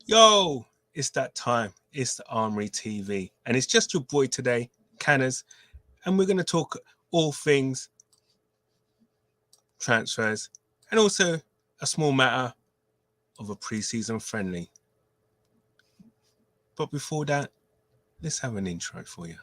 Yo, it's that time. It's the Armoury TV. And it's just your boy today, Canners. And we're going to talk all things transfers and also a small matter of a pre-season friendly. But before that, let's have an intro for you.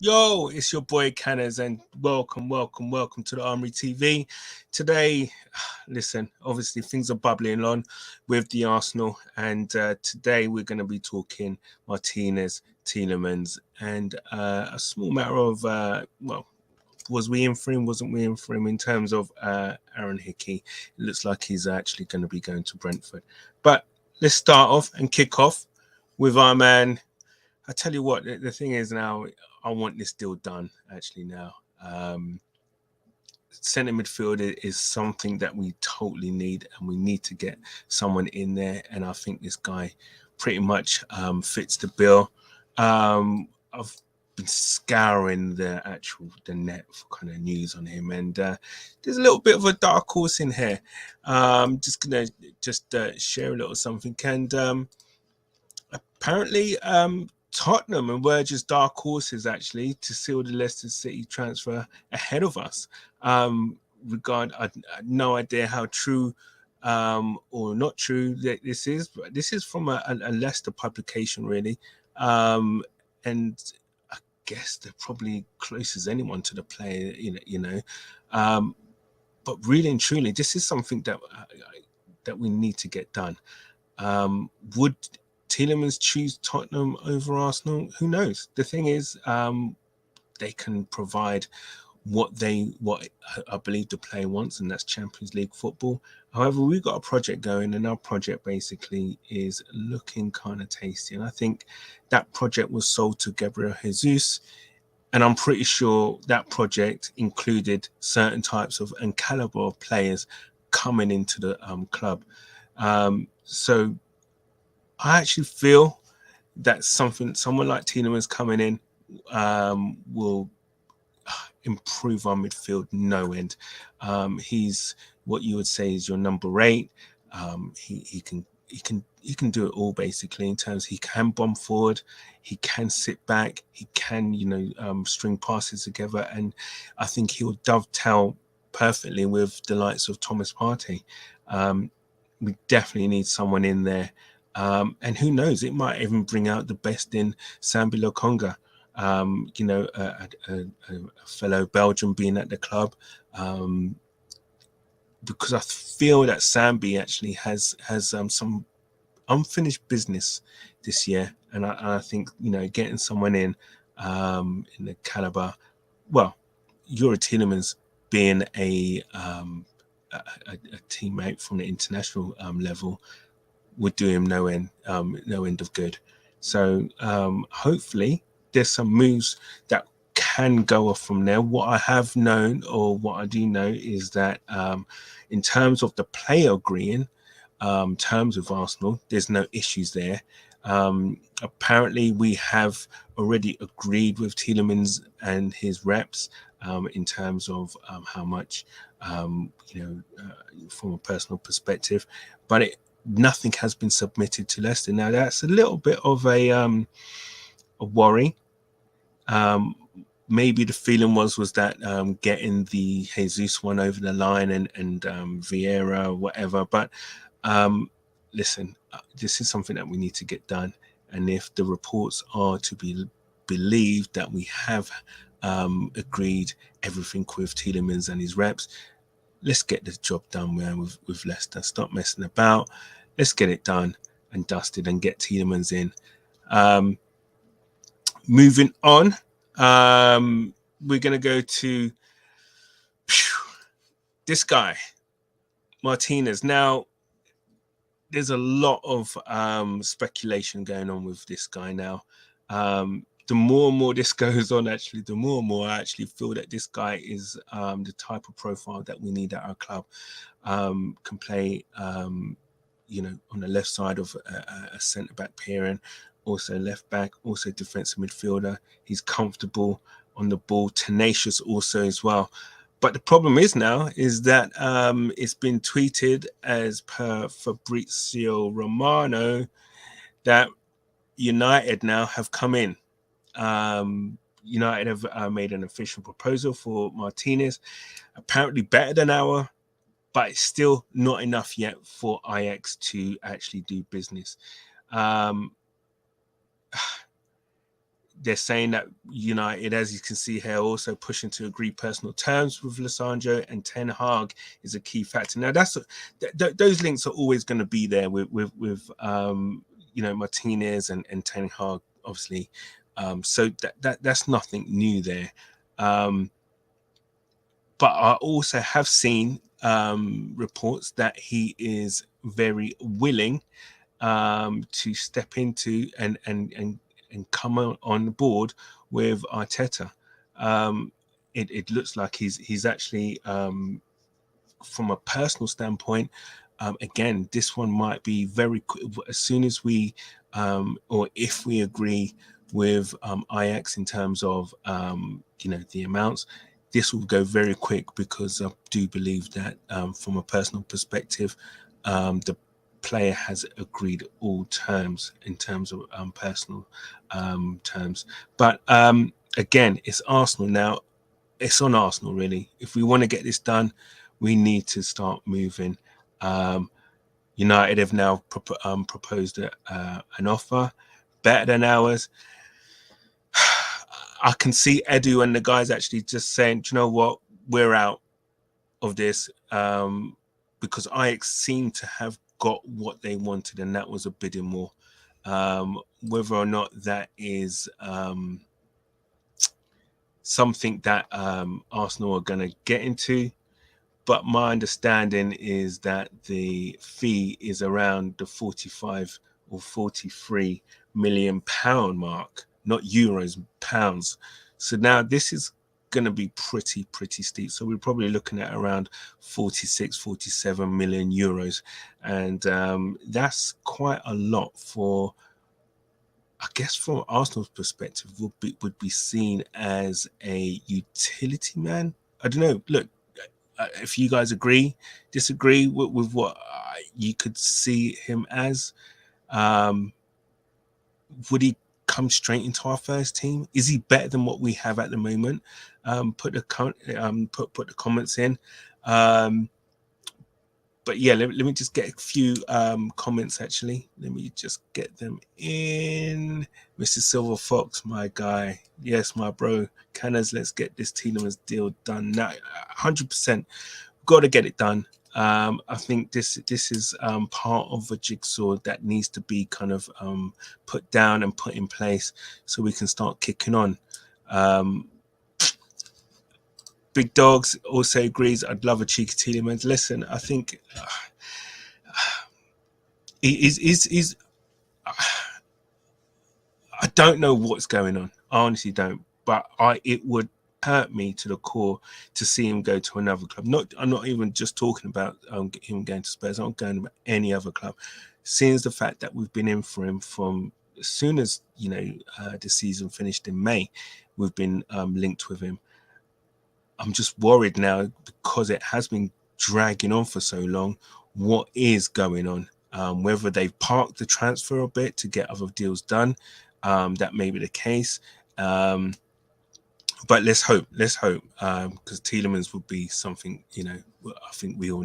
Yo, it's your boy Canners, and welcome to the Armoury TV. Today, listen, obviously things are bubbling on with the Arsenal, and today we're going to be talking Martinez, Tielemens, and a small matter of, was we in for him, wasn't we in for him in terms of Aaron Hickey. It looks like he's actually going to be going to Brentford. But let's start off and kick off with our man. I tell you what, the thing is now, I want this deal done actually now. Centre midfield is something that we totally need, and we need to get someone in there. And I think this guy pretty much fits the bill. I've been scouring the net for kind of news on him, and there's a little bit of a dark horse in here. Just gonna share a little something, and apparently Tottenham and we're just dark horses actually to seal the Leicester City transfer ahead of us. I had no idea how true or not true that this is, but this is from a Leicester publication really, and I guess they're probably close as anyone to the player, but really and truly, this is something that we need to get done. Would Tielemens choose Tottenham over Arsenal? Who knows? The thing is, they can provide what I believe the player wants, and that's Champions League football. However, we've got a project going, and our project basically is looking kind of tasty. And I think that project was sold to Gabriel Jesus, and I'm pretty sure that project included certain types of and caliber of players coming into the club. So I actually feel that someone like Tielemans coming in will improve our midfield no end. He's what you would say is your number 8. He can do it all basically in terms he can bomb forward, he can sit back, he can string passes together, and I think he'll dovetail perfectly with the likes of Thomas Partey. We definitely need someone in there. And who knows, it might even bring out the best in Sambi Lokonga, a fellow Belgian being at the club, because I feel that Sambi actually has some unfinished business this year, and I think getting someone in the caliber, well, Youri Tielemans being a teammate from the international level would do him no end of good. So hopefully there's some moves that can go off from there. What I have known, or what I do know, is that in terms of the player agreeing terms with Arsenal, there's no issues there. Apparently we have already agreed with Tielemans and his reps in terms of how much, from a personal perspective, but nothing has been submitted to Leicester. Now that's a little bit of a worry. Maybe the feeling was that getting the Jesus one over the line and Vieira, whatever. But listen, this is something that we need to get done. And if the reports are to be believed that we have agreed everything with Tielemans and his reps, let's get the job done, man, with Leicester. Stop messing about. Let's get it done and dusted and get Tielemans in. Moving on, we're going to go to This guy, Martinez. Now, there's a lot of speculation going on with this guy now. The more and more this goes on, actually, the more and more I actually feel that this guy is the type of profile that we need at our club. Can play, you know, on the left side of a centre-back pairing, also left-back, also defensive midfielder. He's comfortable on the ball, tenacious also as well. But the problem is now is that it's been tweeted as per Fabrizio Romano that United now have come in. United have made an official proposal for Martinez, apparently better than our, but it's still not enough yet for Ajax to actually do business. They're saying that United, as you can see here, also pushing to agree personal terms with Lissandro, and Ten Hag is a key factor. Now, those links are always going to be there with you know, Martinez and Ten Hag, obviously. So that's nothing new there. But I also have seen reports that he is very willing to step into and come on board with Arteta. It looks like he's actually, from a personal standpoint, again, this one might be very quick. As soon as we, or if we agree with Ajax in terms of, you know, the amounts, this will go very quick, because I do believe that from a personal perspective, the player has agreed all terms in terms of personal terms. But again, it's Arsenal now. It's on Arsenal, really. If we want to get this done, we need to start moving. United have now proposed an offer better than ours. I can see Edu and the guys actually just saying, do you know what, we're out of this, because Ajax seem to have got what they wanted, and that was a bidding war. Whether or not that is something that Arsenal are going to get into, but my understanding is that the fee is around the 45 or 43 million pound mark, not euros, pounds. So now this is going to be pretty steep. So we're probably looking at around 46, 47 million euros. And that's quite a lot for, I guess, from Arsenal's perspective, would be seen as a utility man. I don't know. Look, if you guys disagree with what you could see him as, would he come straight into our first team? Is he better than what we have at the moment? Put the comments in. But yeah, let me just get a few comments, actually. Let me just get them in. Mr. Silver Fox, my guy. Yes, my bro. Canners, let's get this Tielemens deal done now. 100%. Got to get it done. I think this is part of a jigsaw that needs to be kind of put down and put in place so we can start kicking on. Big Dogs also agrees. I'd love a cheeky Tielemens. Listen, I think he's I don't know what's going on. I honestly don't. But it would hurt me to the core to see him go to another club. I'm not even just talking about him going to Spurs. I'm going about any other club. Seeing the fact that we've been in for him from as soon as, you know, the season finished in May, we've been linked with him. I'm just worried now, because it has been dragging on for so long. What is going on? Whether they've parked the transfer a bit to get other deals done, that may be the case. But let's hope, because Tielemens would be something, you know, I think we all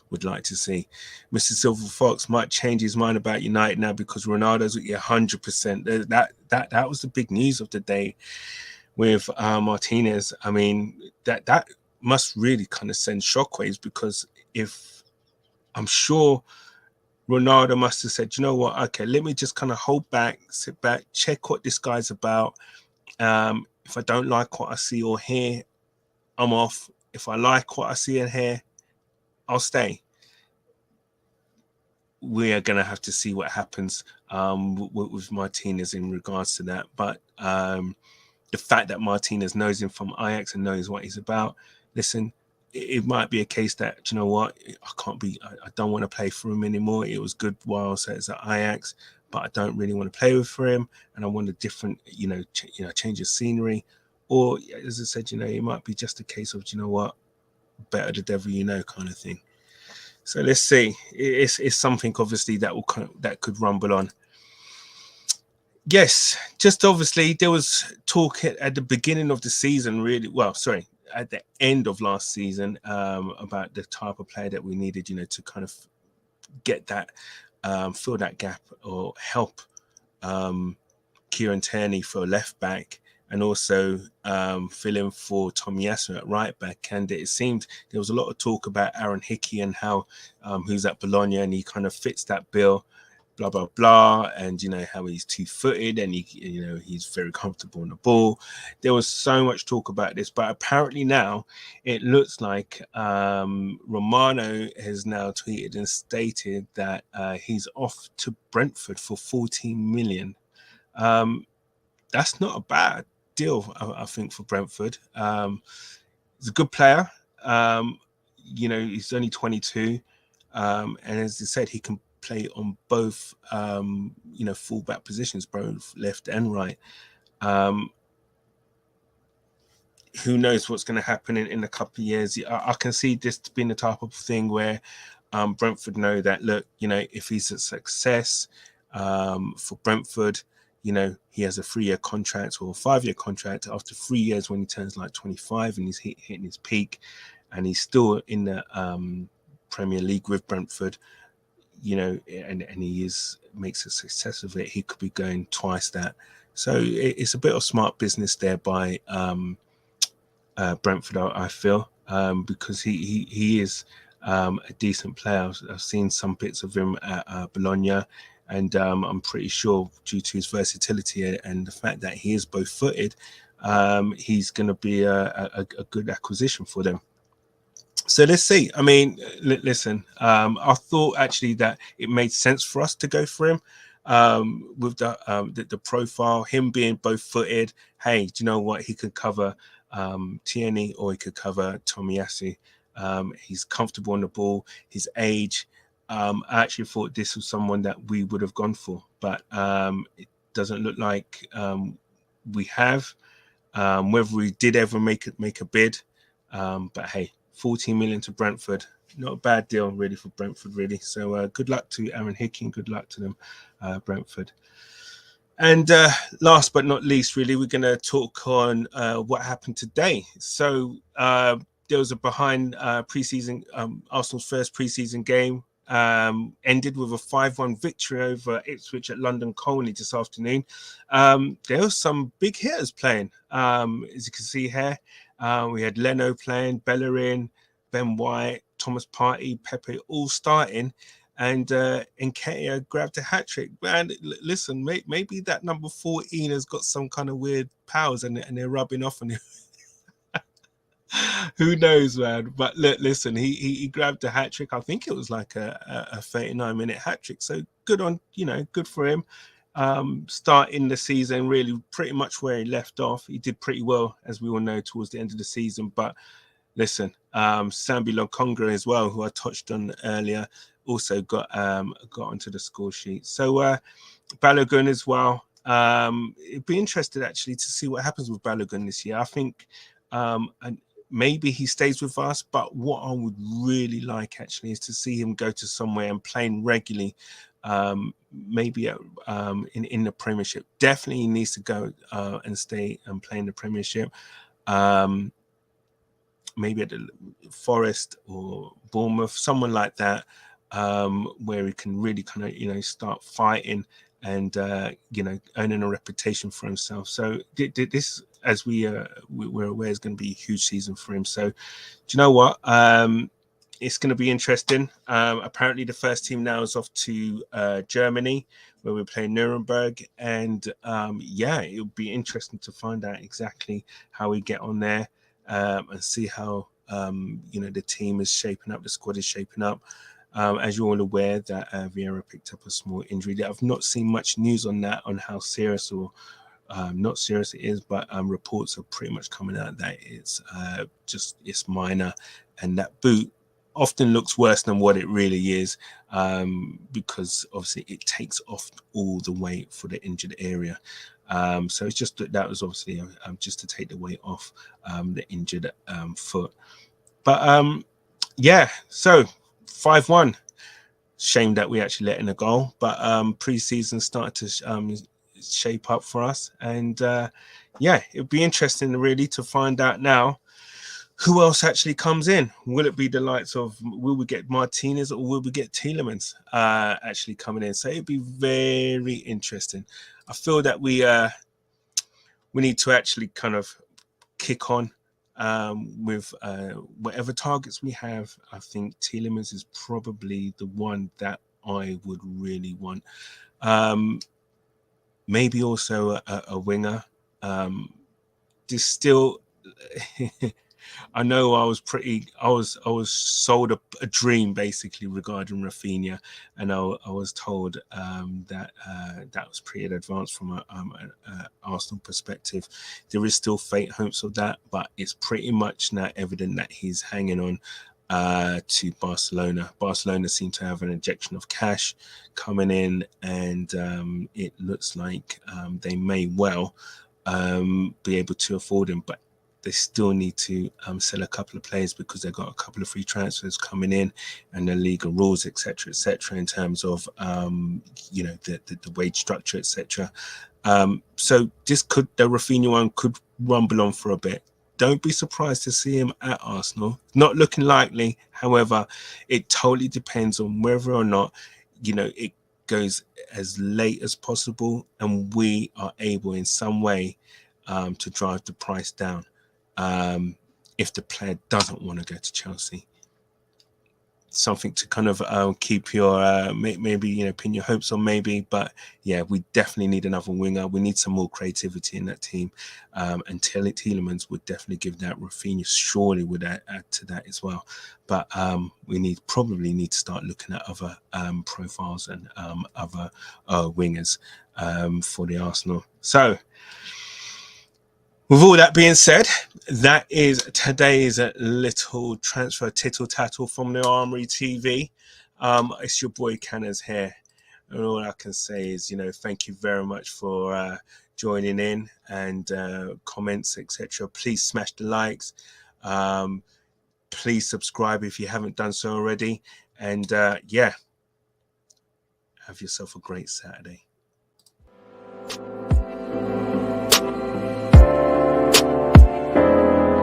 would like to see. Mr. Silver Fox might change his mind about United now because Ronaldo's 100%. That was the big news of the day with Martinez. I mean, that must really kind of send shockwaves, because if I'm sure Ronaldo must have said, you know what, okay, let me just kind of hold back, sit back, check what this guy's about. If I don't like what I see or hear, I'm off. If I like what I see in here, I'll stay. We are going to have to see what happens with Martinez in regards to that. But the fact that Martinez knows him from Ajax and knows what he's about, listen, it might be a case that, you know what, I don't want to play for him anymore. It was good while I was at Ajax, but I don't really want to play with for him, and I want a different, change of scenery. Or, as I said, it might be just a case of, you know what, better the devil you know kind of thing. So let's see. It's something obviously that could rumble on. Yes, just obviously there was talk at the beginning of the season, at the end of last season, about the type of player that we needed, to kind of get that, fill that gap or help Kieran Tierney for left back, and also fill in for Tomiyasu at right back. And it seemed there was a lot of talk about Aaron Hickey and how who's at Bologna and he kind of fits that bill, blah, blah, blah. And, how he's 2-footed and he's very comfortable on the ball. There was so much talk about this, but apparently now it looks like Romano has now tweeted and stated that he's off to Brentford for 14 million. That's not a bad deal, I think, for Brentford. He's a good player. He's only 22. And as I said, he can play on both, fullback positions, both left and right. Who knows what's going to happen in a couple of years? I can see this being the type of thing where Brentford know that, look, if he's a success for Brentford, he has a 3-year contract or a 5-year contract. After 3 years, when he turns like 25 and he's hitting his peak and he's still in the Premier League with Brentford, and he makes a success of it, he could be going twice that. So it's a bit of smart business there by Brentford, I feel, because he is a decent player. I've seen some bits of him at Bologna. And I'm pretty sure due to his versatility and the fact that he is both-footed, he's going to be a good acquisition for them. So let's see. I mean, listen, I thought actually that it made sense for us to go for him with the profile, him being both-footed. Hey, do you know what? He could cover Tierney or he could cover Tomiyasu. He's comfortable on the ball, his age. I actually thought this was someone that we would have gone for, but it doesn't look like we have. Whether we did ever make a bid, but hey, 14 million to Brentford, not a bad deal really for Brentford, really. So good luck to Aaron Hickey and good luck to them, Brentford. And last but not least, really, we're going to talk on what happened today. So there was a behind preseason, Arsenal's first preseason game. Ended with a 5-1 victory over Ipswich at London Colney this afternoon. There were some big hitters playing, as you can see here. We had Leno playing, Bellerin, Ben White, Thomas Partey, Pepe all starting, and Nketiah grabbed a hat-trick. Man, listen, maybe that number 14 has got some kind of weird powers and they're rubbing off on him. Who knows, man? But listen, he grabbed a hat trick. I think it was like a 39-minute hat trick. So good for him. Starting the season really pretty much where he left off. He did pretty well, as we all know, towards the end of the season. But listen, Sambi Lokonga as well, who I touched on earlier, also got onto the score sheet. So Balogun as well. It'd be interested actually to see what happens with Balogun this year. I think and maybe he stays with us, but what I would really like actually is to see him go to somewhere and playing regularly, maybe in the Premiership. Definitely he needs to go and stay and play in the Premiership. Maybe at the Forest or Bournemouth, someone like that, where he can really kind of start fighting and earning a reputation for himself. So this, as we're aware, is going to be a huge season for him. So do you know what? It's going to be interesting. Apparently the first team now is off to Germany, where we're playing Nuremberg, and it'll be interesting to find out exactly how we get on there and see how the team is shaping up, the squad is shaping up. As you're all aware, that Vieira picked up a small injury. I've not seen much news on that, on how serious or not serious it is, but reports are pretty much coming out that it's minor, and that boot often looks worse than what it really is, because obviously it takes off all the weight for the injured area. So it's just that was obviously just to take the weight off the injured foot. But yeah, so 5-1. Shame that we actually let in a goal, but pre-season started to shape up for us, and yeah, it'd be interesting really to find out now who else actually comes in. Will it be the likes of, will we get Martinez, or will we get Tielemens actually coming in? So it'd be very interesting. I feel that we need to actually kind of kick on with whatever targets we have. I think Tielemens is probably the one that I would really want. Maybe also a winger. There's still I know I was sold a dream basically regarding Rafinha, and I was told that that was pretty in advance from an Arsenal perspective. There is still faint hopes of that, but it's pretty much now evident that he's hanging on to Barcelona. Barcelona seem to have an injection of cash coming in, and it looks like they may well be able to afford him, but they still need to sell a couple of players because they've got a couple of free transfers coming in, and the legal rules, etc., in terms of the wage structure, etc. So the Rafinha one could rumble on for a bit. Don't be surprised to see him at Arsenal. Not looking likely. However, it totally depends on whether or not it goes as late as possible, and we are able in some way to drive the price down. If the player doesn't want to go to Chelsea, something to kind of keep your maybe pin your hopes on, maybe. But yeah, we definitely need another winger. We need some more creativity in that team, and Tielemens would definitely give that. Rafinha surely would add to that as well. But we probably need to start looking at other profiles and other wingers for the Arsenal. So with all that being said, that is today's little transfer tittle tattle from the Armoury TV. It's your boy Canners here, and all I can say is, thank you very much for joining in, and comments, etc. Please smash the likes. Please subscribe if you haven't done so already, and yeah, have yourself a great Saturday.